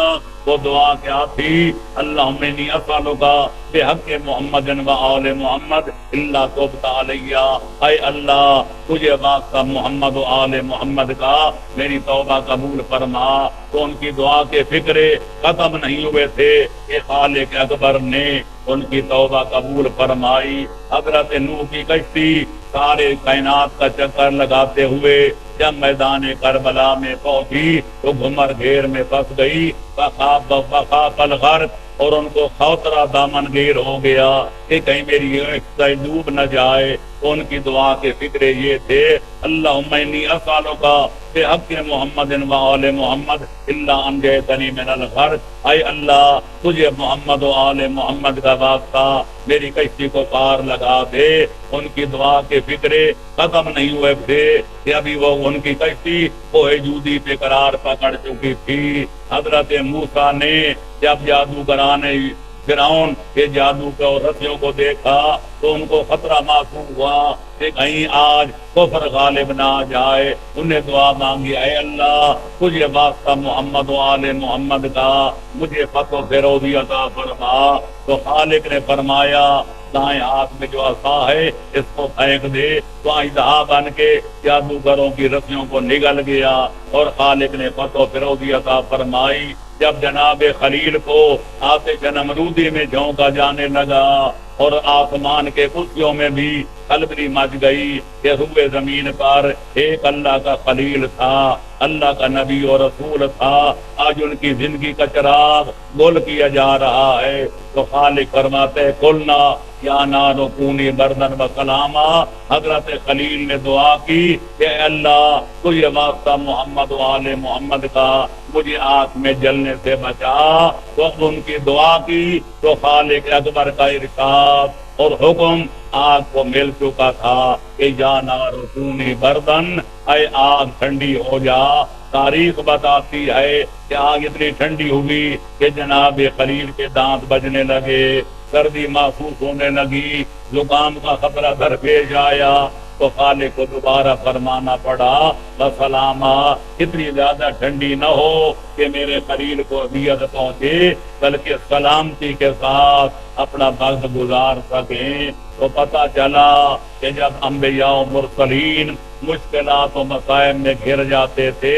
S1: وہ دعا کیا تھی؟ اللہم انی اسألک بحق محمد و آل محمد الا توبت علیہ، اے اللہ تجھے واسطہ محمد و آل محمد کا میری توبہ قبول فرما۔ تو ان کی دعا کے فکرے ختم نہیں ہوئے تھے کہ خالق اکبر نے ان کی توبہ قبول فرمائی۔ حضرت نوح کی کشتی سارے کائنات کا چکر لگاتے ہوئے جب میدان کربلا میں پہنچی تو گھمر گھیر میں پھنس گئی، فخاف الغرق، اور ان کو خطرہ دامن گیر ہو گیا کہ کہیں میری ایک ڈوب نہ جائے۔ تو ان کی دعا کے فکرے یہ تھے، اللہم انی اسألک بحق محمد و آل محمد الا انجیتنی من الغرق، اے اللہ تجھے محمد و آل محمد کا واسطہ میری کشتی کو پار لگا دے۔ ان کی دعا کے فکرے ختم نہیں ہوئے تھے کہ ابھی وہ ان کی کشتی کوہ جودی پہ قرار پکڑ چکی تھی۔ حضرت موسیٰ نے جب جادوگرانے فرعون کے جادو کے اور رسیوں کو دیکھا تو ان کو خطرہ محسوس ہوا کہ کہیں آج کفر غالب نہ آ جائے۔ انہیں دعا مانگی، اے اللہ تجھے واسطہ محمد و آل محمد کا مجھے فتح و فیروزی عطا فرما۔ تو خالق نے فرمایا دائیں ہاتھ میں جو عصا ہے اس کو پھینک دے، تو اژدہا بن کے جادوگروں کی رسیوں کو نگل گیا اور خالق نے فتح و فیروزی عطا فرمائی۔ جب جناب خلیل کو آتش نمرودی میں جھونکا جانے لگا اور آسمان کے کرسیوں میں بھی قلبری مچ گئی کہ روئے زمین پر ایک اللہ کا خلیل تھا، اللہ کا نبی اور رسول تھا، آج ان کی زندگی کا چراغ گل کیا جا رہا ہے۔ تو خالق فرماتے قلنا یا نار کونی بردن و سلاما، حضرت خلیل نے دعا کی کہ اے اللہ تجھے واسطہ محمد و آل محمد کا مجھے آگ میں جلنے سے بچا۔ تو ان کی دعا کی تو خالق اکبر کا ارشاد اور حکم آگ کو مل چکا تھا کہ یا نار کونی بردن، اے آگ ٹھنڈی ہو جا۔ تاریخ بتاتی ہے کہ آگ اتنی ٹھنڈی ہوئی کہ جناب خلیل کے دانت بجنے لگے، سردی محسوس ہونے لگی، زکام کا خطرہ درپیش آیا۔ تو خالق کو دوبارہ فرمانا پڑا بسلامہ، اتنی زیادہ ٹھنڈی نہ ہو کہ میرے خلیل کو اذیت پہنچے، بلکہ سلامتی کے ساتھ اپنا وقت گزار سکیں۔ تو پتہ چلا کہ جب انبیاء و مرسلین مشکلات و مصائب میں گھر جاتے تھے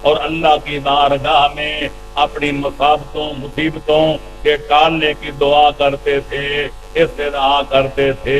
S1: اور اللہ کی بارگاہ میں اپنی مصیبتوں کے ٹالنے کی دعا کرتے تھے، استدعا کرتے تھے،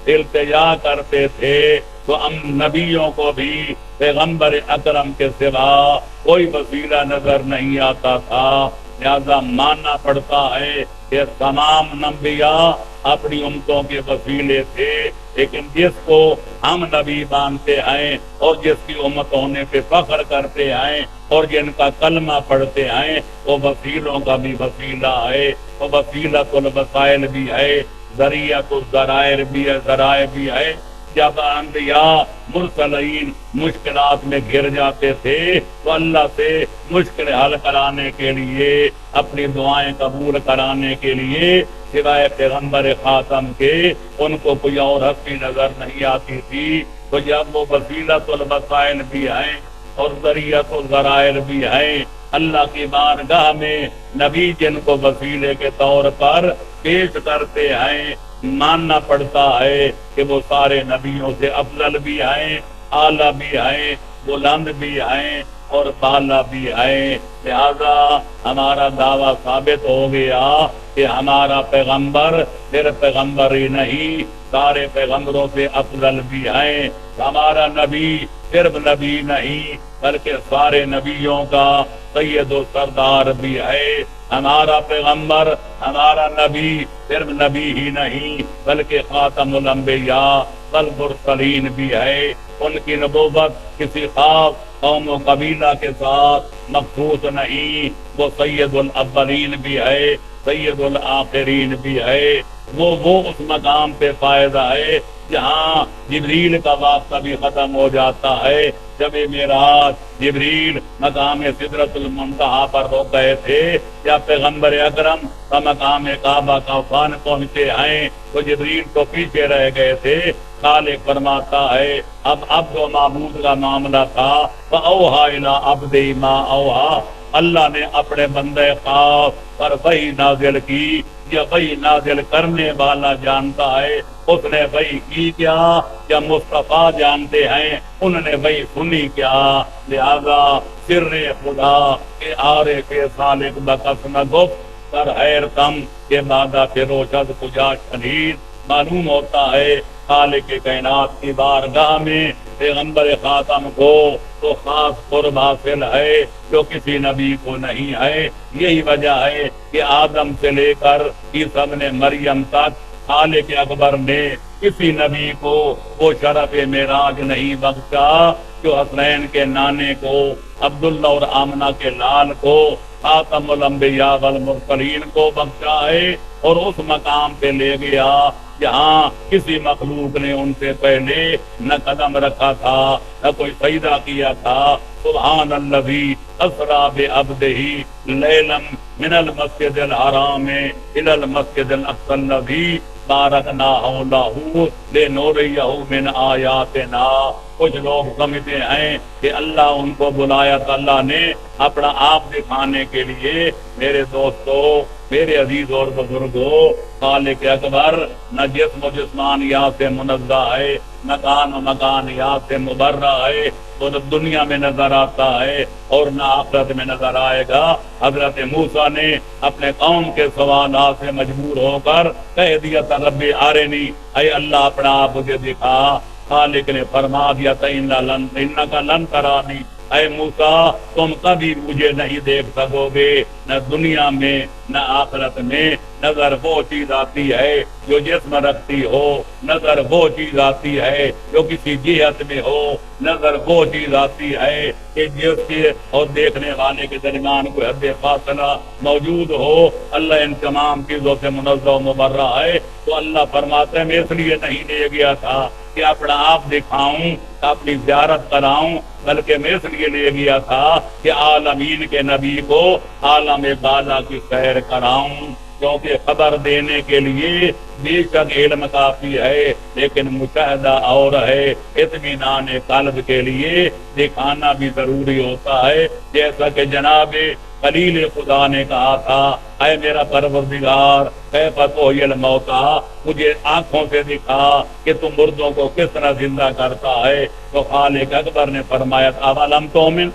S1: التجا کرتے تھے، تو ہم نبیوں کو بھی پیغمبر اکرم کے سوا کوئی وسیلہ نظر نہیں آتا تھا۔ لہذا ماننا پڑتا ہے کہ تمام انبیاء اپنی امتوں کے وسیلے تھے، لیکن جس کو ہم نبی مانتے ہیں اور جس کی امت ہونے پہ فخر کرتے ہیں اور جن کا کلمہ پڑھتے ہیں وہ وسیلوں کا بھی وسیلہ ہے، وہ وسیلۃ الوسائل بھی ہے، ذریعۃ الذرائع بھی ہے، ذرائع بھی ہے۔ جب انبیاء مرسلین مشکلات میں گر جاتے تھے تو اللہ سے مشکل حل کرانے کے لیے، اپنی دعائیں قبول کرانے کے لیے سوائے پیغمبر خاتم کے ان کو کوئی اور ہستی نظر نہیں آتی تھی۔ تو جب وہ وسیلۃ الوسائل بھی ہیں اور ذریعۃ الذرائع بھی ہیں، اللہ کی بارگاہ میں نبی جن کو وسیلے کے طور پر پیش کرتے ہیں، ماننا پڑتا ہے کہ وہ سارے نبیوں سے افضل بھی ہیں، اعلیٰ بھی ہیں، بلند بھی ہیں اور بالا بھی ہیں۔ لہذا ہمارا دعویٰ ثابت ہو گیا کہ ہمارا پیغمبر صرف پیغمبر ہی نہیں، سارے پیغمبروں سے افضل بھی ہیں۔ ہمارا نبی صرف نبی نہیں بلکہ سارے نبیوں کا سید و سردار بھی ہے۔ ہمارا پیغمبر، ہمارا نبی صرف نبی ہی نہیں بلکہ خاتم الانبیاء والمرسلین بھی ہے۔ ان کی نبوت کسی خاص قوم و قبیلہ کے ساتھ مخصوص نہیں، وہ سید الاولین بھی ہے، سید الآخرین بھی ہے۔ وہ اس مقام پہ فائدہ ہے جہاں جبریل کا واسطہ بھی ختم ہو جاتا ہے۔ جب معراج جبریل مقام سدرۃ المنتہا پر رک گئے تھے یا پیغمبر اکرم کا مقام کعبہ کا فان پہنچے ہیں تو جبریل تو پیچھے رہ گئے تھے۔ خالق فرماتا ہے اب عبد و معبود کا معاملہ تھا فاوحا الی عبدی ما اوحا، اللہ نے اپنے بندے خاص پر وحی نازل کی، یا وحی نازل کرنے والا جانتا ہے اس نے وحی کی کیا، یا مصطفیٰ جانتے ہیں انہوں نے وحی سنی کیا۔ لہذا سر خدا کے آرے کے خالق بکس نہ گفت کر حیر کم کے بادہ فروشد کجا شنید۔ معلوم ہوتا ہے خالق کائنات کی بارگاہ میں پیغمبر خاتم کو تو خاص قرب حاصل ہے جو کسی نبی کو نہیں ہے۔ یہی وجہ ہے کہ آدم سے لے کر عیسیٰ ابن مریم تک خالق اکبر نے کسی نبی کو وہ شرف معراج نہیں بخشا جو حسنین کے نانے کو، عبداللہ اور آمنہ کے لال کو، خاتم الانبیاء والمرسلین کو بخشا ہے، اور اس مقام پہ لے گیا جہاں کسی مخلوق نے ان سے پہلے نہ قدم رکھا تھا نہ کوئی سجدہ کیا تھا۔ سبحان الذی اسریٰ بعبدہ لیلا من المسجد الحرام الی المسجد الاقصی الذی بارکنا حولہ لنریہ من آیاتنا۔ کچھ لوگ سمجھتے ہیں کہ اللہ ان کو بلایا تو اللہ نے اپنا آپ دکھانے کے لیے۔ میرے دوستو، میرے عزیز اور بزرگوں، خالق اکبر نہ جسم و جسمانیات سے منزہ ہے، نہ کان و مکانیات سے مبرہ ہے، وہ نہ دنیا میں نظر آتا ہے اور نہ آخرت میں نظر آئے گا۔ حضرت موسیٰ نے اپنے قوم کے سوالات سے مجبور ہو کر کہہ دیا تھا رب ارنی، اے اللہ اپنا آپ مجھے دکھا۔ خالق نے فرما دیا تھا انکا لن ترانی، اے موسیٰ تم کبھی مجھے نہیں دیکھ سکو گے، نہ دنیا میں نہ آخرت میں۔ نظر وہ چیز آتی ہے جو جسم رکھتی ہو، نظر وہ چیز آتی ہے جو کسی جہت میں ہو، نظر وہ چیز آتی ہے کہ جس کے اور دیکھنے والے کے درمیان کوئی حد فاصلہ موجود ہو۔ اللہ ان تمام چیزوں سے منزہ و مبرہ ہے۔ تو اللہ فرماتا ہے میں اس لیے نہیں لے گیا تھا کہ اپنا آپ دکھاؤں، اپنی زیارت کراؤں، بلکہ میں اس لیے لے گیا تھا کہ عالمین کے نبی کو عالم بالا کی سیر کراؤں، کیونکہ خبر دینے کے لیے بے شک علم کافی ہے لیکن مشاہدہ اور ہے۔ اطمینان قلب کے لیے دکھانا بھی ضروری ہوتا ہے، جیسا کہ جناب خلیل خدا نے کہا تھا اے میرا پروردگار کیف تحیی الموتیٰ، مجھے آنکھوں سے دکھا کہ تم مردوں کو کس طرح زندہ کرتا ہے۔ تو خالق اکبر نے فرمایا اولم تؤمن،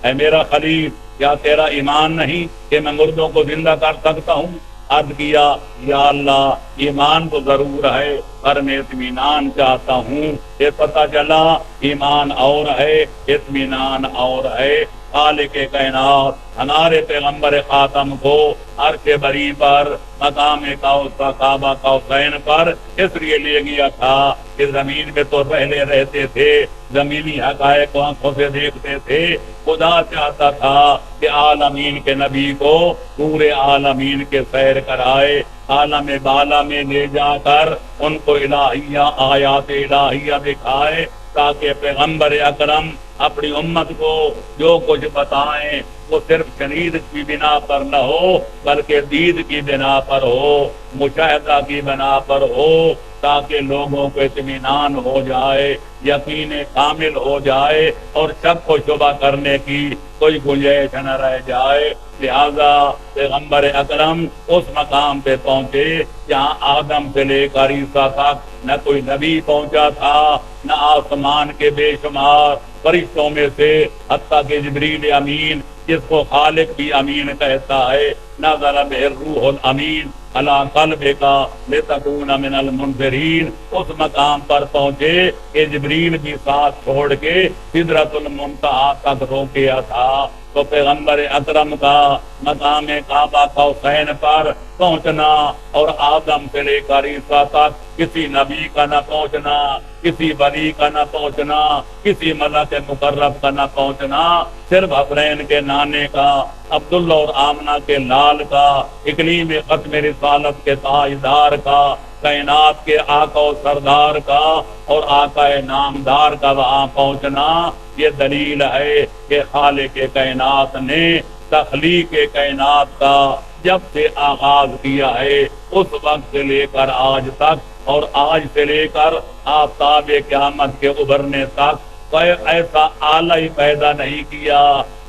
S1: اے میرا خلیل کیا تیرا ایمان نہیں کہ میں مردوں کو زندہ کر سکتا ہوں؟ عرض کیا یا اللہ ایمان تو ضرور ہے پر میں اطمینان چاہتا ہوں۔ یہ پتہ چلا ایمان اور ہے اطمینان اور ہے۔ خالق کائنات ہمارے پیغمبر خاتم کو عرش بری پر مقام کعبہ قوسین پر اس لیے لے گیا تھا کہ زمین میں تو پہلے رہتے تھے، زمینی حقائق کو آنکھوں سے دیکھتے تھے۔ خدا چاہتا تھا کہ عالمین کے نبی کو پورے عالمین کے سیر کرائے، عالم بالا میں لے جا کر ان کو الہیہ آیات الہیہ دکھائے، تاکہ پیغمبر اکرم اپنی امت کو جو کچھ بتائیں وہ صرف شنید کی بنا پر نہ ہو بلکہ دید کی بنا پر ہو، مشاہدہ کی بنا پر ہو، تاکہ لوگوں کو اطمینان ہو جائے، یقین کامل ہو جائے اور شک و شبہ کرنے کی کوئی گنجائش نہ رہ جائے۔ لہذا پیغمبر اکرم اس مقام پہ پہنچے جہاں آدم سے لے کر عیسیٰ تک نہ کوئی نبی پہنچا تھا، نہ آسمان کے بے شمار فرشتوں میں سے حتیٰ کہ جبریل امین جس کو خالق بھی امین کہتا ہے، نزل بہ الروح الامین علی قلبک لتکون من المنذرین، اس مقام پر پہنچے کہ جبریل بھی ساتھ چھوڑ کے سدرۃ المنتہا تک روکیا تھا۔ تو پیغمبر اکرم کا مقام کعبہ قوسین پر پہنچنا اور آدم سے لے کر عیسیٰ تک کسی نبی کا نہ پہنچنا، کسی ولی کا نہ پہنچنا، کسی ملک مقرب کا نہ پہنچنا، صرف حسنین کے نانے کا، عبداللہ اور آمنہ کے لال کا، اقلیم ختم رسالت کے تاجدار کا، کائنات کے آقا و سردار کا اور آقا نامدار کا وہاں پہنچنا یہ دلیل ہے کہ خالق کائنات نے تخلیق کائنات کا جب سے آغاز کیا ہے اس وقت سے لے کر آج تک اور آج سے لے کر آفتاب قیامت کے ابھرنے تک کوئی ایسا آلہ ہی پیدا نہیں کیا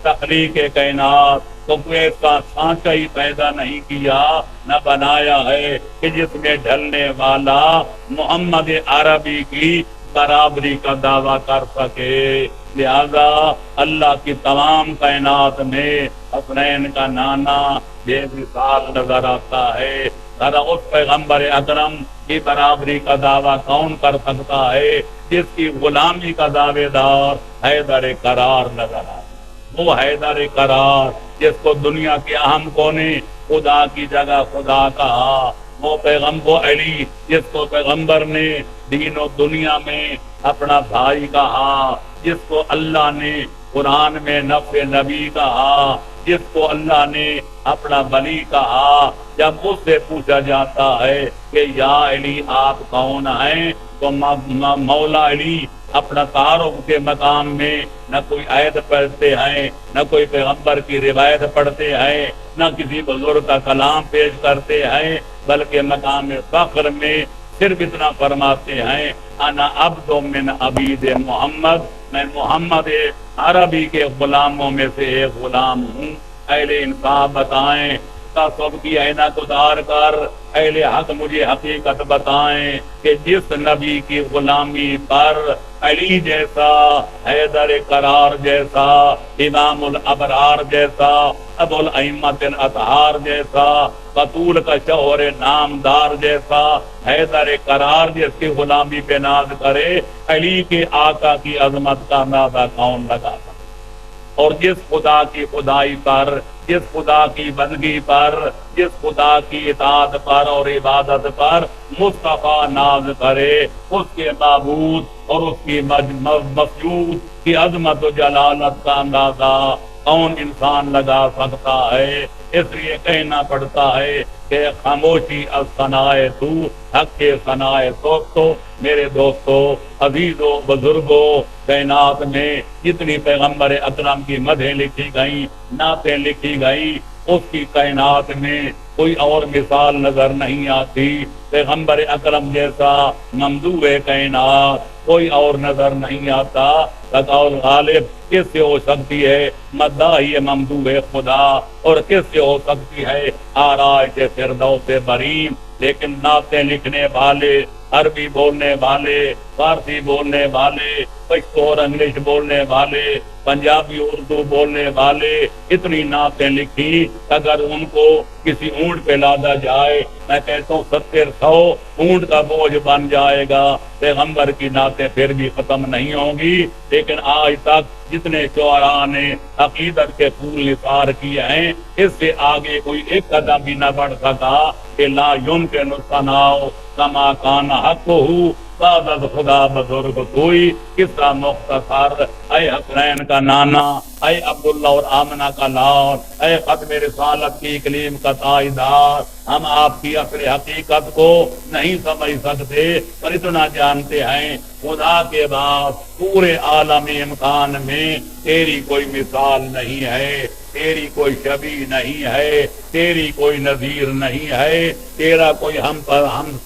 S1: تخلیق کائنات تو کوئی ایسا سانچہ ہی پیدا نہیں کیا نہ بنایا ہے کہ جس میں ڈھلنے والا محمد عربی کی برابری کا دعویٰ کر سکے لہذا اللہ کی تمام کائنات میں حسنین کا نانا بے مثال نظر آتا ہے ذرا اس پیغمبر اکرم کی برابری کا دعویٰ کون کر سکتا ہے جس کی غلامی کا دعوے دار حیدر قرار نظر آتا وہ حیدر قرار جس کو دنیا کے اہم کونے خدا کی جگہ خدا کہا وہ پیغمبر علی جس کو پیغمبر نے دین و دنیا میں اپنا بھائی کہا جس کو اللہ نے قرآن میں نفس نبی کہا جس کو اللہ نے اپنا بلی کہا جب اس سے پوچھا جاتا ہے کہ یا علی آپ کون ہیں تو مولا علی اپنا تعارف کے مقام میں نہ کوئی آیت پڑھتے ہیں نہ کوئی پیغمبر کی روایت پڑھتے ہیں نہ کسی بزرگ کا کلام پیش کرتے ہیں بلکہ مقام فخر میں صرف اتنا فرماتے ہیں انا عبد من عبید محمد میں محمد عربی کے غلاموں میں سے ایک غلام ہوں اہل انصاف بتائیں سب کی عینت اتار کر اہل حق مجھے حقیقت بتائیں کہ جس نبی کی غلامی پر علی جیسا حیدر قرار جیسا امام الابرار جیسا ابو الائمۃ الاطہار جیسا بطول کا شوہر نامدار جیسا حیدر قرار جس کی غلامی پہ ناز کرے علی کے آقا کی عظمت کا اندازہ کون لگا سکتا اور جس خدا کی خدائی پر جس خدا کی بندگی پر جس خدا کی اطاعت پر اور عبادت پر مصطفیٰ ناز کرے اس کے معبود اور اس کی مسجود کی عظمت و جلالت کا اندازہ کون انسان لگا سکتا ہے اس لیے کہنا پڑتا ہے کہ خاموشی از ثنائے تو حق کے ثنائے تو میرے دوستو عزیزو بزرگو کائنات میں جتنی پیغمبر اکرم کی مدحیں لکھی گئیں نعتیں لکھی گئیں اس کی کائنات میں کوئی اور مثال نظر نہیں آتی پیغمبر اکرم جیسا ممدوح کائنات کوئی اور نظر نہیں آتا بطور غالب کس سے ہو سکتی ہے مداحی ممدوح خدا اور کس سے ہو سکتی ہے آرائش فردوس بریم لیکن نعتیں لکھنے والے عربی بولنے والے فارسی بولنے والے پشتو اور انگلش بولنے والے پنجابی اردو بولنے والے اتنی نعتیں لکھی اگر ان کو کسی اونٹ پہ لادا جائے میں کہتا ہوں 70-100 اونٹ کا بوجھ بن جائے گا پیغمبر کی نعتیں پھر بھی ختم نہیں ہوں گی لیکن آج تک جتنے شعراء نے عقیدت کے پھول نثار کیے ہیں اس سے آگے کوئی ایک قدم بھی نہ بڑھ سکا کہ لا یمکن الثناء کما کان حقہ بعد خدا بزرگ کوئی قصہ مختصر اے حسنین کا نانا اے عبداللہ اور آمنہ کا لاڈ اے ختم رسالت کی اقلیم کا تائیدار ہم آپ کی اصل حقیقت کو نہیں سمجھ سکتے پر اتنا جانتے ہیں خدا کے بعد پورے عالم امکان میں تیری کوئی مثال نہیں ہے تیری کوئی شبیہ نہیں ہے تیری کوئی نظیر نہیں ہے تیرا کوئی ہم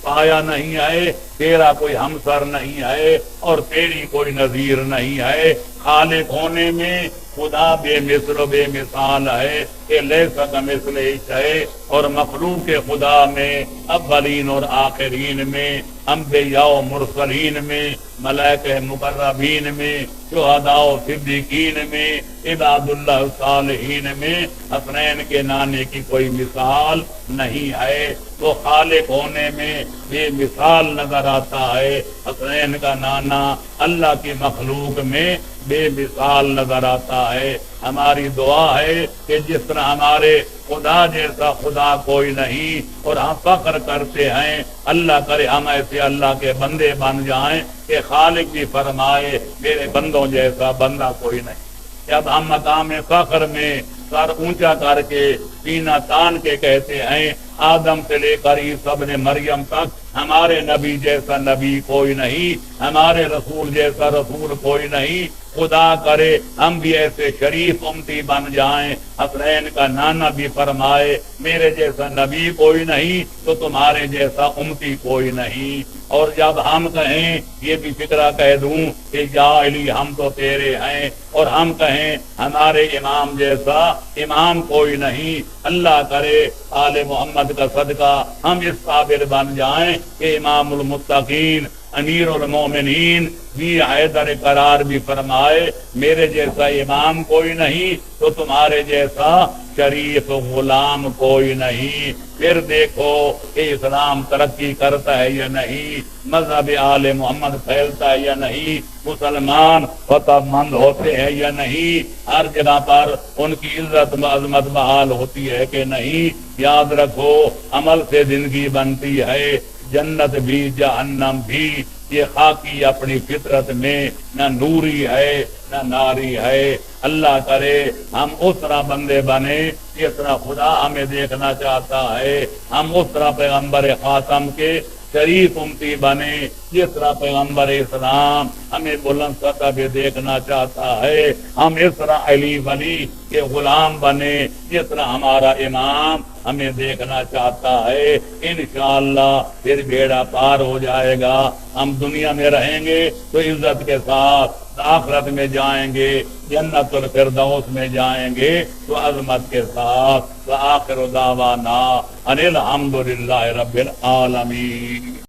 S1: سایہ نہیں ہے تیرا کوئی ہمسر نہیں ہے اور تیری کوئی نظیر نہیں ہے خالق ہونے میں خدا بے مثل و بے مثال ہے کہ لیس کمثلہ شیء اور مخلوق خدا میں اولین اور آخرین میں انبیاء و مرسلین میں ملائکہ مقربین میں شہداء و صدیقین میں عباد اللہ صالحین میں حسنین کے نانے کی کوئی مثال نہیں ہے وہ خالق ہونے میں بے مثال نظر آتا ہے حسنین کا نانا اللہ کی مخلوق میں بے مثال نظر آتا ہے ہماری دعا ہے کہ جس طرح ہمارے خدا جیسا خدا کوئی نہیں اور ہم فخر کرتے ہیں اللہ کرے ہم ایسے اللہ کے بندے بن جائیں کہ خالق بھی فرمائے میرے بندوں جیسا بندہ کوئی نہیں جب ہم مقام فخر میں سر اونچا کر کے سینہ تان کے کہتے ہیں آدم سے لے کر عیسیٰ ابن مریم تک ہمارے نبی جیسا نبی کوئی نہیں، ہمارے رسول جیسا رسول کوئی نہیں۔ خدا کرے ہم بھی ایسے شریف امتی بن جائیں، حسنین کا نانا بھی فرمائے میرے جیسا نبی کوئی نہیں تو تمہارے جیسا امتی کوئی نہیں۔ اور جب ہم کہیں، یہ بھی فکرہ کہہ دوں کہ یا علی ہم تو تیرے ہیں، اور ہم کہیں ہمارے امام جیسا امام کوئی نہیں، اللہ کرے آل محمد کا صدقہ ہم اس قابل بن جائیں کہ امام المتقین امیر المومنین بھی حیدر قرار بھی فرمائے میرے جیسا امام کوئی نہیں تو تمہارے جیسا شریف غلام کوئی نہیں۔ پھر دیکھو کہ اسلام ترقی کرتا ہے یا نہیں، مذہب آل محمد پھیلتا ہے یا نہیں، مسلمان فتح مند ہوتے ہیں یا نہیں، ہر جگہ پر ان کی عزت عظمت بحال ہوتی ہے کہ نہیں۔ یاد رکھو عمل سے زندگی بنتی ہے، جنت بھی جہنم بھی، یہ خاکی اپنی فطرت میں نہ نوری ہے نہ ناری ہے۔ اللہ کرے ہم اس طرح بندے بنے جس طرح خدا ہمیں دیکھنا چاہتا ہے، ہم اس طرح پیغمبر خاتم کے شریف امتی بنے جس طرح پیغمبر اسلام ہمیں بلند سطح پہ دیکھنا چاہتا ہے، ہم اس طرح علی ولی کے غلام بنے جس طرح ہمارا امام ہمیں دیکھنا چاہتا ہے۔ انشاءاللہ پھر بیڑا پار ہو جائے گا، ہم دنیا میں رہیں گے تو عزت کے ساتھ، آخرت میں جائیں گے جنت الفردوس میں جائیں گے تو عظمت کے ساتھ۔ وآخر دعوانا ان الحمد للہ رب العالمین۔